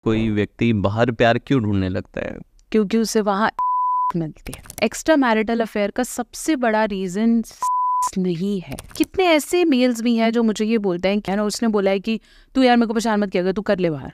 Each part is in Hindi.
कोई व्यक्ति बाहर प्यार क्यों ढूंढने लगता है? क्योंकि उसे वहाँ मिलती है। एक्स्ट्रा मैरिटल अफेयर का सबसे बड़ा रीजन नहीं है। कितने ऐसे मेल्स भी हैं जो मुझे ये बोलते हैं कि उसने बोला है कि तू यार मेरे को परेशान मत किया, तू कर ले बाहर।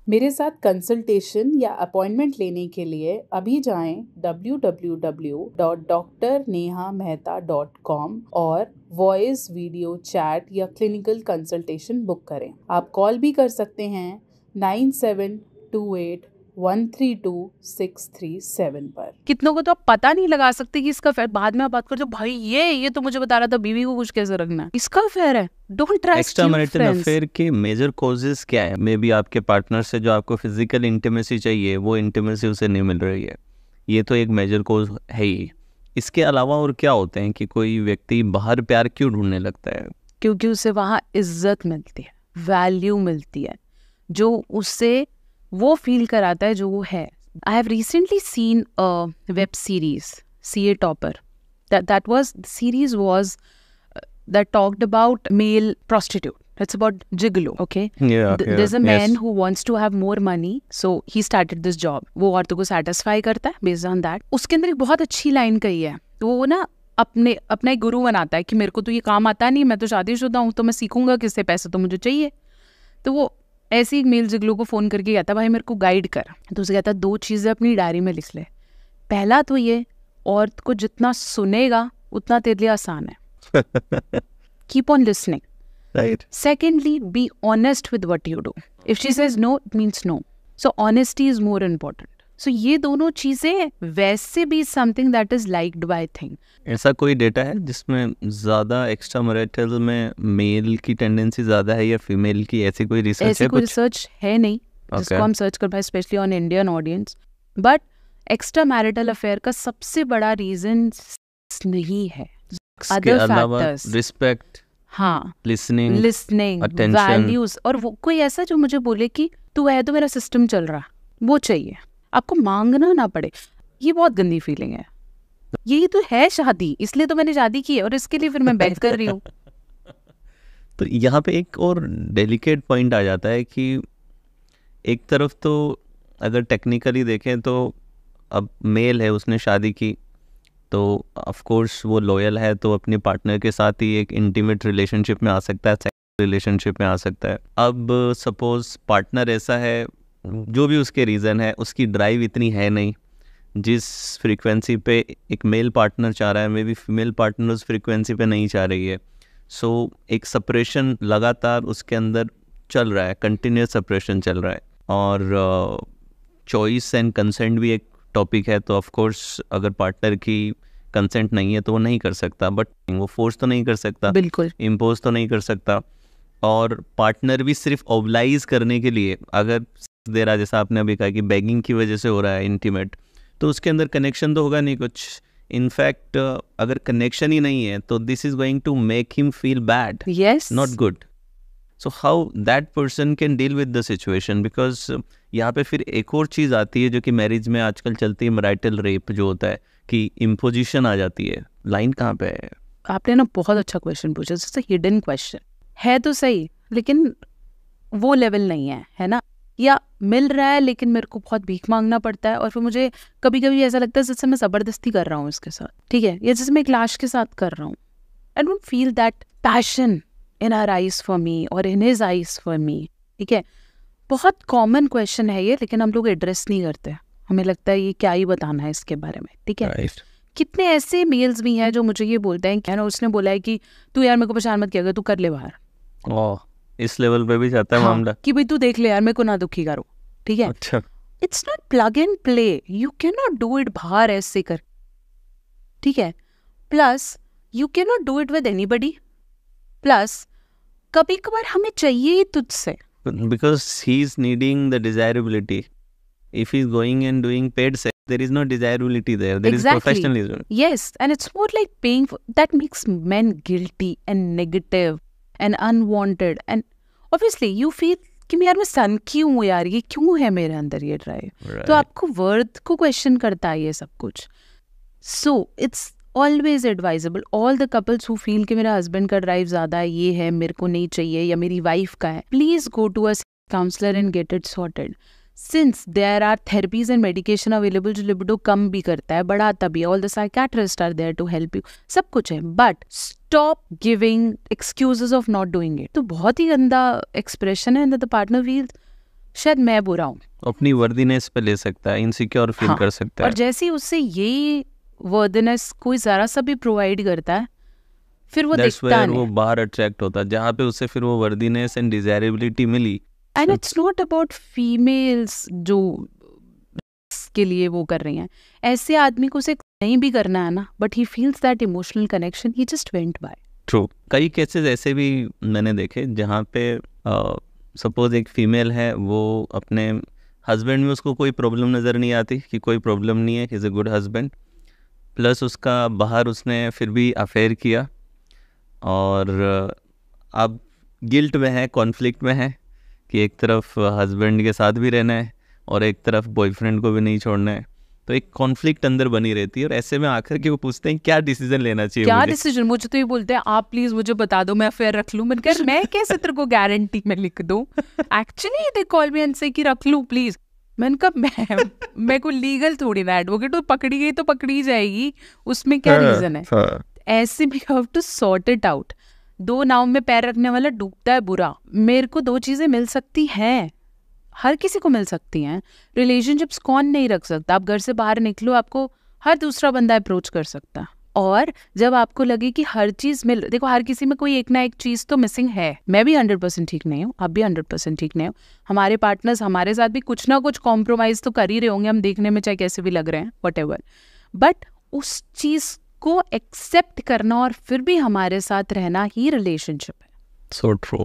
मेरे साथ कंसल्टेशन या अपॉइंटमेंट लेने के लिए अभी जाएं www.drnehamehta.com और वॉइस, वीडियो, चैट या क्लिनिकल कंसल्टेशन बुक करें। आप कॉल भी कर सकते हैं 9728132637 पर। कितनों को तो आप पता नहीं लगा सकते कि इसका अफेयर, बाद में आप बात करते हो भाई ये तो मुझे बता रहा था बीवी को कुछ कैसे रखना है, इसका अफेयर है। Don't trust extra marital affair के मेजर कॉजेस क्या है? मे बी आपके पार्टनर से जो आपको फिजिकल इंटीमेसी चाहिए वो इंटीमेसी उसे नहीं मिल रही है, ये तो एक मेजर कॉज है ही। इसके अलावा और क्या होते हैं कि कोई व्यक्ति बाहर प्यार क्यों ढूंढने लगता है? क्योंकि उसे वहाँ इज्जत मिलती है, वैल्यू मिलती है, जो उससे वो फील कराता है जो वो है। I have recently seen a web series, CA Topper. That was, the series was that talked about male prostitute. It's about gigolo, okay? Yeah, There's a man who wants to have more money, so he started this job. वो औरतों को satisfy करता है based on that. उसके अंदर एक बहुत अच्छी लाइन कही है, तो वो ना अपना एक गुरु बनाता है कि मेरे को तो ये काम आता नहीं, मैं तो शादीशुदा हूँ, तो मैं सीखूंगा किससे, पैसे तो मुझे चाहिए। तो वो ऐसे एक मेल जिगलो को फ़ोन करके कहता भाई मेरे को गाइड कर। तो उसे कहता 2 चीज़ें अपनी डायरी में लिख ले। पहला तो ये, औरत को जितना सुनेगा उतना तेरे लिए आसान है। Keep on listening. Right. Secondly, be honest with what you do. If she says no, it means no. So honesty is more important. So ये दोनों चीज़ें वैसे भी something that is liked by thing. ऐसा कोई डेटा है जिसमें ज़्यादा एक्स्ट्रा मैरिटल में मेल की टेंडेंसी ज़्यादा है या फीमेल की? ऐसी कोई रिसर्च है? ऐसी कोई रिसर्च है नहीं जिसको हम सर्च कर पाए, specially on Indian audience. But extra marital affair का सबसे बड़ा रीजन नहीं है, अदर फैक्टर्स। रिस्पेक्ट, हाँ, लिसनिंग, वैल्यूज। और वो कोई ऐसा जो मुझे बोले कि तू है तो मेरा सिस्टम चल रहा, वो चाहिए। आपको मांगना ना पड़े, ये बहुत गंदी फीलिंग है। यही तो है शादी, इसलिए तो मैंने शादी की है और इसके लिए फिर मैं बेग कर रही हूँ। तो यहाँ पे एक और डेलिकेट पॉइंट आ जाता है कि एक तरफ तो अगर टेक्निकली देखें तो अब मेल है, उसने शादी की, तो ऑफ कोर्स वो लॉयल है, तो अपने पार्टनर के साथ ही एक इंटीमेट रिलेशनशिप में आ सकता है, सेक्स रिलेशनशिप में आ सकता है। अब सपोज पार्टनर ऐसा है, जो भी उसके रीज़न है, उसकी ड्राइव इतनी है नहीं जिस फ्रीक्वेंसी पे एक मेल पार्टनर चाह रहा है, मे बी फीमेल पार्टनर उस फ्रीक्वेंसी पे नहीं चाह रही है। सो एक सेपरेशन लगातार उसके अंदर चल रहा है, कंटिन्यूस सेपरेशन चल रहा है। और चॉइस एंड कंसेंट भी एक टॉपिक है, तो ऑफ कोर्स अगर पार्टनर की कंसेंट नहीं है तो वो नहीं कर सकता, बट वो फोर्स तो नहीं कर सकता, बिल्कुल इम्पोज तो नहीं कर सकता। और पार्टनर भी सिर्फ ऑब्लाइज करने के लिए अगर दे रहा, जैसा आपने अभी कहा कि बेगिंग की वजह से हो रहा है इंटीमेट, तो उसके अंदर कनेक्शन तो होगा नहीं कुछ। इनफैक्ट अगर कनेक्शन ही नहीं है तो this is going to make him feel bad, yes, not good. So how that person can deal with the situation? Because यहाँ पे फिर एक और चीज़ आती है जो कि मैरिज में आजकल चलती है, मैरिटल रेप जो होता है कि इम्पोजिशन आ जाती है। लाइन कहाँ पे है? आपने ना बहुत अच्छा क्वेश्चन पूछा, जैसे हिडन क्वेश्चन है तो सही, लेकिन वो लेवल नहीं है ना। या मिल रहा है लेकिन मेरे को बहुत भीख मांगना पड़ता है, और फिर मुझे कभी कभी ऐसा लगता है जैसे मैं ज़बरदस्ती कर रहा हूँ इसके साथ, ठीक है, या जैसे मैं एक लाश के साथ कर रहा हूँ। I don't feel that passion in her eyes for me और in his eyes for me, ठीक है। बहुत कॉमन क्वेश्चन है ये, लेकिन हम लोग एड्रेस नहीं करते। हमें लगता है ये क्या ही बताना है इसके बारे में, ठीक है। कितने ऐसे मेल्स भी हैं जो मुझे ये बोलते हैं कि उसने बोला है कि तू यार मेरे को परेशान मत किया, तू कर ले बाहर। इस लेवल पे भी जाता है मामला कि भाई तू देख ले यार, मेरे को ना दुखी करो, ठीक है। अच्छा, it's not plug and play, you can not do it बाहर ऐसे कर, ठीक है। Plus you can not do it with anybody. Plus कभी कभार हमें चाहिए ही तुझसे, because he is needing the desirability. If he is going and doing paid sex, there is no desirability there. There is professionalism. Yes, and it's more like paying for, that makes men guilty and negative and unwanted, and obviously you feel कि यार मैं सन क्यों हूँ यार, ये क्यों है मेरे अंदर ये ड्राइव। तो आपको वर्थ को क्वेश्चन करता है ये सब कुछ। So it's always advisable, all the couples who feel कि मेरा हस्बैंड का ड्राइव ज़्यादा है, ये है, मेरे को नहीं चाहिए, या मेरी वाइफ का है, please go to a counselor and get it sorted. Since there are therapies and medication available जो libido कम भी करता है, बढ़ाता भी है, all the psychiatrists are there to help you, सब कुछ है, but stop giving excuses of not doing it. तो बहुत ही गंदा expression है that the partner feels शायद मैं बुरा हूँ, अपनी वर्दीनेस पे ले सकता है, इनसिक्योर फील कर सकता है, और जैसे ही उससे यही वर्दीनेस कोई ज़रा सा भी प्रोवाइड करता है, फिर वो That's दिखता where नहीं. वो बाहर अट्रैक्ट होता है, जहाँ पे उसे फिर वो वर्दीनेस एंड डिजायरेबिलिटी मिली. And it's not about females जो के लिए वो कर रही हैं. ऐसे आदमी को उसे नहीं भी करना है ना, but he feels that emotional connection, he just went by. True. कई केसेस ऐसे भी मैंने देखे जहाँ पे सपोज एक फीमेल है, वो अपने हस्बैंड में उसको कोई प्रॉब्लम नज़र नहीं आती कि कोई प्रॉब्लम नहीं है, he is a good husband, plus उसका बाहर उसने फिर भी अफेयर किया, और अब गिल्ट में है, कॉन्फ्लिक्ट में है कि एक तरफ हस्बैंड के साथ भी रहना है और एक तरफ बॉयफ्रेंड को भी नहीं छोड़ना है, तो एक कॉन्फ्लिक्ट अंदर बनी रहती है. और ऐसे में आकर के वो पूछते हैं क्या डिसीजन लेना चाहिए, क्या मुझे? डिसीजन? मुझे तो ये बोलते हैं आप प्लीज मुझे बता दो, मैं अफेयर रख लूं. मैंने कहा मैं कैसे तेरे को गारंटी में लिख दूं? Actually they call me and से कि रख लूं प्लीज. मैंने कहा मैं कोई लीगल थोड़ी ना एडवोकेट, तो पकड़ी गई तो पकड़ी जाएगी, उसमें क्या रीजन है? ऐसे में have to sort it out. दो नाव में पैर रखने वाला डूबता है बुरा. मेरे को दो चीजें मिल सकती हैं, हर किसी को मिल सकती हैं. रिलेशनशिप्स कौन नहीं रख सकता? आप घर से बाहर निकलो, आपको हर दूसरा बंदा अप्रोच कर सकता है. और जब आपको लगे कि हर चीज मिल, देखो हर किसी में कोई एक ना एक चीज तो मिसिंग है. मैं भी 100% ठीक नहीं हूँ, आप भी 100% ठीक नहीं हो. हमारे पार्टनर्स हमारे साथ भी कुछ ना कुछ कॉम्प्रोमाइज तो कर ही रहे होंगे, हम देखने में चाहे कैसे भी लग रहे हैं, व्हाटएवर. बट उस चीज को एक्सेप्ट करना और फिर भी हमारे साथ रहना ही रिलेशनशिप है. So true.